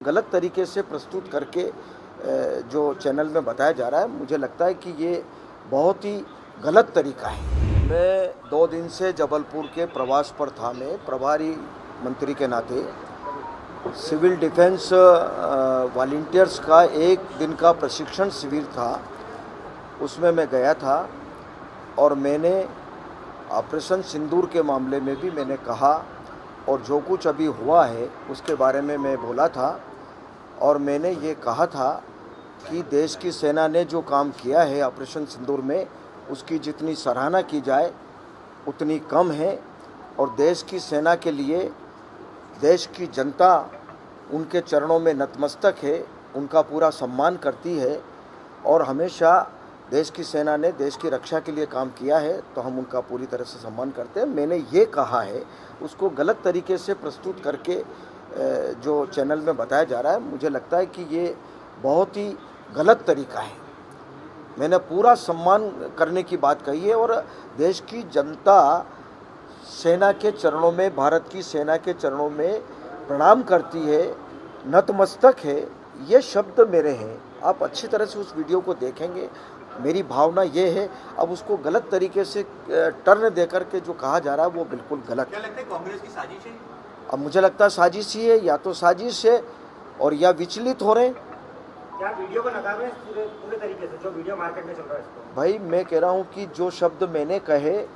गलत तरीके से प्रस्तुत करके जो चैनल में बताया जा रहा है, मुझे लगता है कि ये बहुत ही गलत तरीका है। मैं 2 दिन से जबलपुर के प्रवास पर था। मैं प्रभारी मंत्री के नाते सिविल डिफेंस वॉलंटियर्स का 1 दिन का प्रशिक्षण शिविर था, उसमें मैं गया था और मैंने ऑपरेशन सिंदूर के मामले में भी मैंने कहा और जो कुछ अभी हुआ है उसके बारे में मैं बोला था। और मैंने ये कहा था कि देश की सेना ने जो काम किया है ऑपरेशन सिंदूर में, उसकी जितनी सराहना की जाए उतनी कम है। और देश की सेना के लिए देश की जनता उनके चरणों में नतमस्तक है, उनका पूरा सम्मान करती है। और हमेशा देश की सेना ने देश की रक्षा के लिए काम किया है, तो हम उनका पूरी तरह से सम्मान करते हैं। मैंने ये कहा है, उसको गलत तरीके से प्रस्तुत करके जो चैनल में बताया जा रहा है, मुझे लगता है कि ये बहुत ही गलत तरीका है। मैंने पूरा सम्मान करने की बात कही है और देश की जनता सेना के चरणों में, भारत की सेना के चरणों में प्रणाम करती है, नतमस्तक है। ये शब्द मेरे हैं। आप अच्छी तरह से उस वीडियो को देखेंगे। मेरी भावना ये है। अब उसको गलत तरीके से टर्न देकर के जो कहा जा रहा है वो बिल्कुल गलत है। क्या लगता है कांग्रेस की साजिश है? अब मुझे लगता है साजिश ही है, या तो साजिश है और या विचलित हो रहे हैं। क्या वीडियो को नकार रहे हैं पूरे तरीके से, जो वीडियो मार्केट में चल रहा है इसको? भाई मैं कह रहा हूँ कि जो शब्द मैंने कहे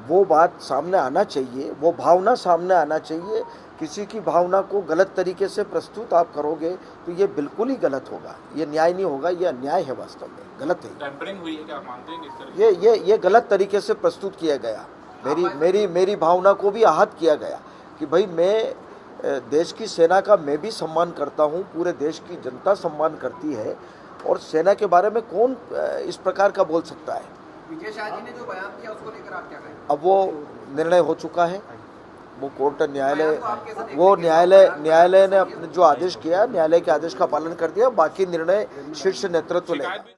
वो बात सामने आना चाहिए, वो भावना सामने आना चाहिए। किसी की भावना को गलत तरीके से प्रस्तुत आप करोगे तो ये बिल्कुल ही गलत होगा। ये न्याय नहीं होगा, ये अन्याय है, वास्तव में गलत है। टेम्परिंग हुई है, क्या आप मानते हैं इस तरह? ये गलत तरीके से प्रस्तुत किया गया। मेरी भावना को भी आहत किया गया कि भाई मैं देश की सेना का मैं भी सम्मान करता हूँ, पूरे देश की जनता सम्मान करती है, और सेना के बारे में कौन इस प्रकार का बोल सकता है। विजय शाह जी ने जो बयान दिया उसको लेकर आप क्या कहेंगे? अब वो निर्णय हो चुका है, वो कोर्ट न्यायालय ने अपने जो आदेश किया, न्यायालय के आदेश का पालन कर दिया। बाकी निर्णय शीर्ष नेतृत्व लेगा।